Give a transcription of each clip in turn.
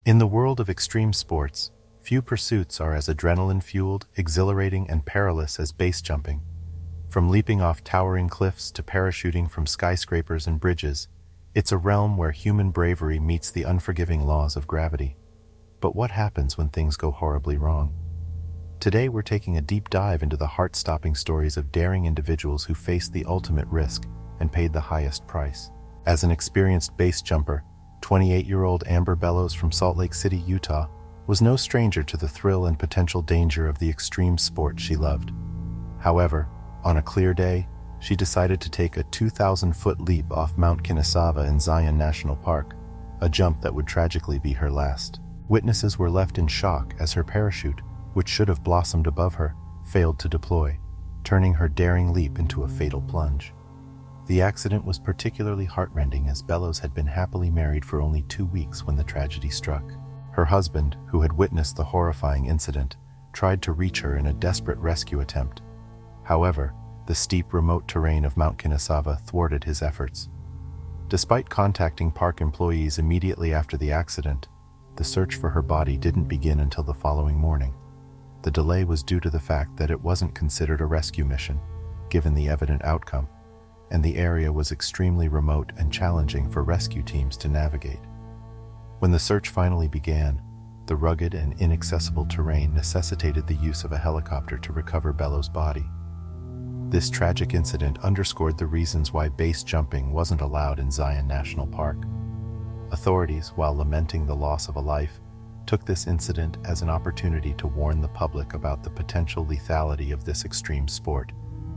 In the world of extreme sports, few pursuits are as adrenaline-fueled, exhilarating, and perilous as base jumping. From leaping off towering cliffs to parachuting from skyscrapers and bridges, it's a realm where human bravery meets the unforgiving laws of gravity. But what happens when things go horribly wrong? Today we're taking a deep dive into the heart-stopping stories of daring individuals who faced the ultimate risk and paid the highest price. As an experienced base jumper, 28-year-old Amber Bellows from Salt Lake City, Utah, was no stranger to the thrill and potential danger of the extreme sport she loved. However, on a clear day, she decided to take a 2,000-foot leap off Mount Kinnisava in Zion National Park, a jump that would tragically be her last. Witnesses were left in shock as her parachute, which should have blossomed above her, failed to deploy, turning her daring leap into a fatal plunge. The accident was particularly heartrending as Bellows had been happily married for only 2 weeks when the tragedy struck. Her husband, who had witnessed the horrifying incident, tried to reach her in a desperate rescue attempt. However, the steep, remote terrain of Mount Kinnisava thwarted his efforts. Despite contacting park employees immediately after the accident, the search for her body didn't begin until the following morning. The delay was due to the fact that it wasn't considered a rescue mission, given the evident outcome, and the area was extremely remote and challenging for rescue teams to navigate. When the search finally began, the rugged and inaccessible terrain necessitated the use of a helicopter to recover Bellows' body. This tragic incident underscored the reasons why base jumping wasn't allowed in Zion National Park. Authorities, while lamenting the loss of a life, took this incident as an opportunity to warn the public about the potential lethality of this extreme sport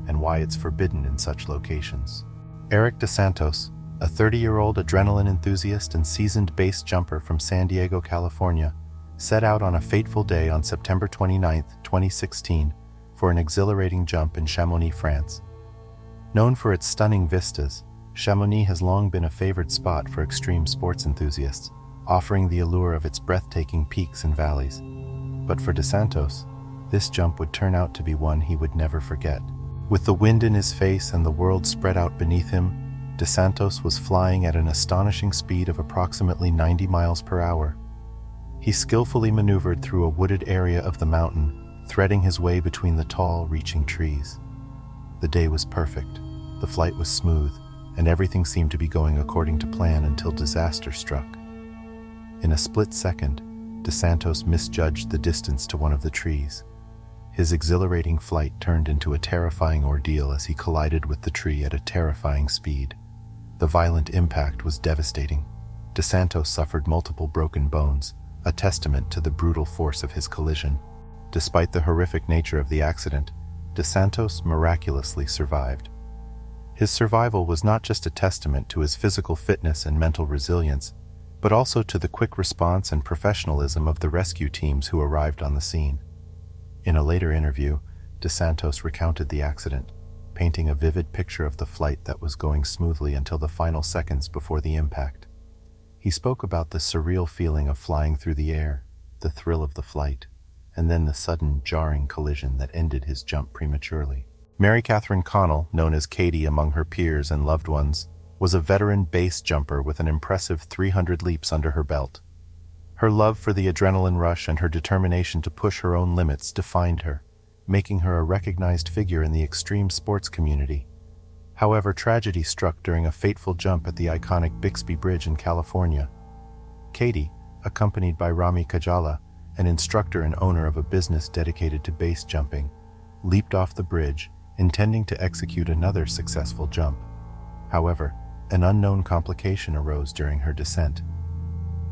and why it's forbidden in such locations. Eric DeSantos, a 30-year-old adrenaline enthusiast and seasoned base jumper from San Diego, California, set out on a fateful day on September 29, 2016, for an exhilarating jump in Chamonix, France. Known for its stunning vistas, Chamonix has long been a favored spot for extreme sports enthusiasts, offering the allure of its breathtaking peaks and valleys. But for DeSantos, this jump would turn out to be one he would never forget. With the wind in his face and the world spread out beneath him, DeSantos was flying at an astonishing speed of approximately 90 miles per hour. He skillfully maneuvered through a wooded area of the mountain, threading his way between the tall, reaching trees. The day was perfect, the flight was smooth, and everything seemed to be going according to plan until disaster struck. In a split second, DeSantos misjudged the distance to one of the trees. His exhilarating flight turned into a terrifying ordeal as he collided with the tree at a terrifying speed. The violent impact was devastating. DeSantos suffered multiple broken bones, a testament to the brutal force of his collision. Despite the horrific nature of the accident, DeSantos miraculously survived. His survival was not just a testament to his physical fitness and mental resilience, but also to the quick response and professionalism of the rescue teams who arrived on the scene. In a later interview, DeSantos recounted the accident, painting a vivid picture of the flight that was going smoothly until the final seconds before the impact. He spoke about the surreal feeling of flying through the air, the thrill of the flight, and then the sudden, jarring collision that ended his jump prematurely. Mary Catherine Connell, known as Katie among her peers and loved ones, was a veteran base jumper with an impressive 300 leaps under her belt. Her love for the adrenaline rush and her determination to push her own limits defined her, making her a recognized figure in the extreme sports community. However, tragedy struck during a fateful jump at the iconic Bixby Bridge in California. Katie, accompanied by Rami Kajala, an instructor and owner of a business dedicated to base jumping, leaped off the bridge, intending to execute another successful jump. However, an unknown complication arose during her descent.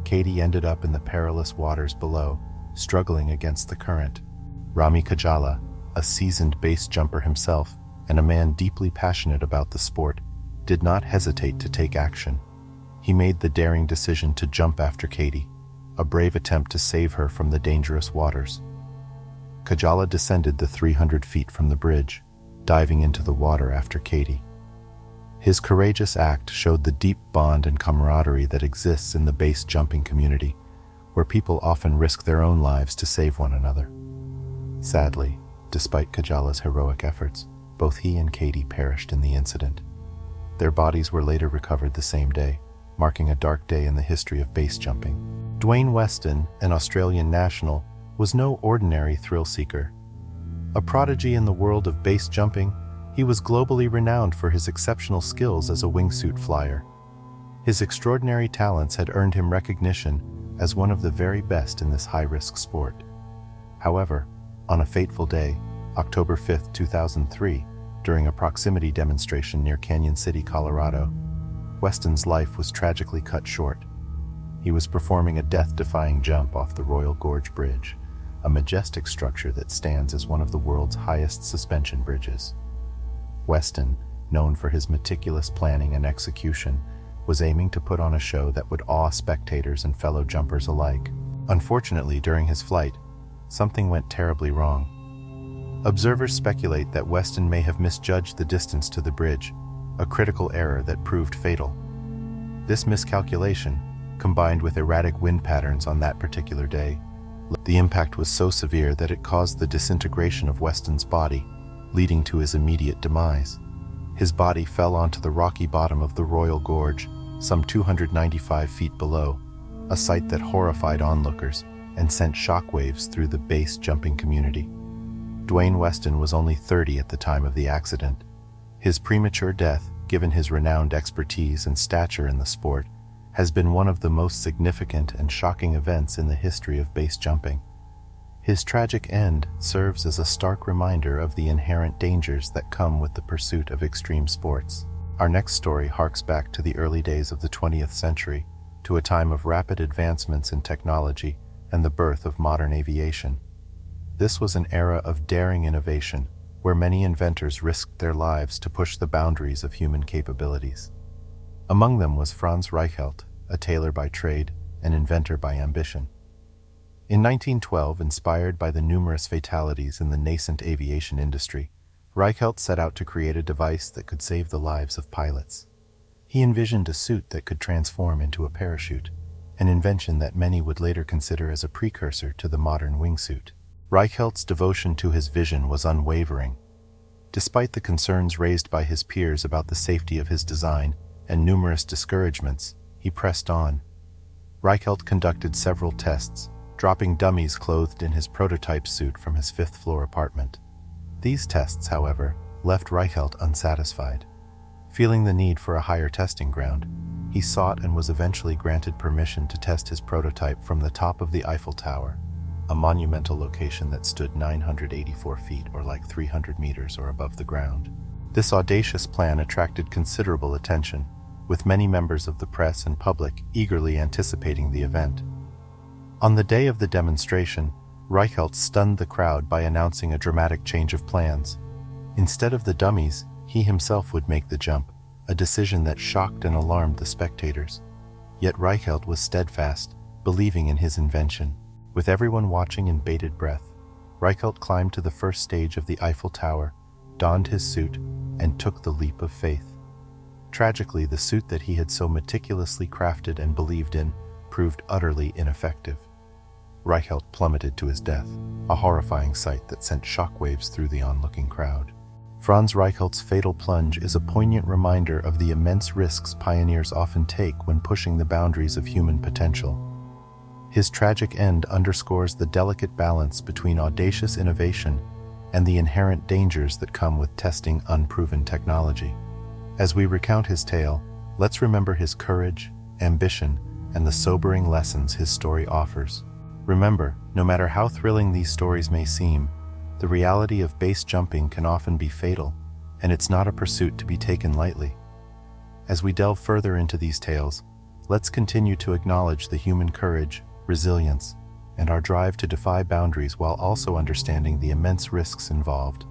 Katie ended up in the perilous waters below, struggling against the current. Rami Kajala, a seasoned base jumper himself and a man deeply passionate about the sport, did not hesitate to take action. He made the daring decision to jump after Katie, a brave attempt to save her from the dangerous waters. Kajala descended the 300 feet from the bridge, diving into the water after Katie. His courageous act showed the deep bond and camaraderie that exists in the base jumping community, where people often risk their own lives to save one another. Sadly, despite Kajala's heroic efforts, both he and Katie perished in the incident. Their bodies were later recovered the same day, marking a dark day in the history of base jumping. Dwayne Weston, an Australian national, was no ordinary thrill-seeker. A prodigy in the world of base jumping, he was globally renowned for his exceptional skills as a wingsuit flyer. His extraordinary talents had earned him recognition as one of the very best in this high-risk sport. However, on a fateful day, October 5, 2003, during a proximity demonstration near Canyon City, Colorado, Weston's life was tragically cut short. He was performing a death-defying jump off the Royal Gorge Bridge, a majestic structure that stands as one of the world's highest suspension bridges. Weston, known for his meticulous planning and execution, was aiming to put on a show that would awe spectators and fellow jumpers alike. Unfortunately, during his flight, something went terribly wrong. Observers speculate that Weston may have misjudged the distance to the bridge, a critical error that proved fatal. This miscalculation, combined with erratic wind patterns on that particular day, the impact was so severe that it caused the disintegration of Weston's body, leading to his immediate demise. His body fell onto the rocky bottom of the Royal Gorge, some 295 feet below, a sight that horrified onlookers and sent shockwaves through the base jumping community. Dwayne Weston was only 30 at the time of the accident. His premature death, given his renowned expertise and stature in the sport, has been one of the most significant and shocking events in the history of base jumping. His tragic end serves as a stark reminder of the inherent dangers that come with the pursuit of extreme sports. Our next story harks back to the early days of the 20th century, to a time of rapid advancements in technology and the birth of modern aviation. This was an era of daring innovation, where many inventors risked their lives to push the boundaries of human capabilities. Among them was Franz Reichelt, a tailor by trade, an inventor by ambition. In 1912, inspired by the numerous fatalities in the nascent aviation industry, Reichelt set out to create a device that could save the lives of pilots. He envisioned a suit that could transform into a parachute, an invention that many would later consider as a precursor to the modern wingsuit. Reichelt's devotion to his vision was unwavering. Despite the concerns raised by his peers about the safety of his design and numerous discouragements, he pressed on. Reichelt conducted several tests, dropping dummies clothed in his prototype suit from his fifth-floor apartment. These tests, however, left Reichelt unsatisfied. Feeling the need for a higher testing ground, he sought and was eventually granted permission to test his prototype from the top of the Eiffel Tower, a monumental location that stood 984 feet or like 300 meters or above the ground. This audacious plan attracted considerable attention, with many members of the press and public eagerly anticipating the event. On the day of the demonstration, Reichelt stunned the crowd by announcing a dramatic change of plans. Instead of the dummies, he himself would make the jump, a decision that shocked and alarmed the spectators. Yet Reichelt was steadfast, believing in his invention. With everyone watching in bated breath, Reichelt climbed to the first stage of the Eiffel Tower, donned his suit, and took the leap of faith. Tragically, the suit that he had so meticulously crafted and believed in proved utterly ineffective. Reichelt plummeted to his death, a horrifying sight that sent shockwaves through the onlooking crowd. Franz Reichelt's fatal plunge is a poignant reminder of the immense risks pioneers often take when pushing the boundaries of human potential. His tragic end underscores the delicate balance between audacious innovation and the inherent dangers that come with testing unproven technology. As we recount his tale, let's remember his courage, ambition, and the sobering lessons his story offers. Remember, no matter how thrilling these stories may seem, the reality of base jumping can often be fatal, and it's not a pursuit to be taken lightly. As we delve further into these tales, let's continue to acknowledge the human courage, resilience, and our drive to defy boundaries while also understanding the immense risks involved.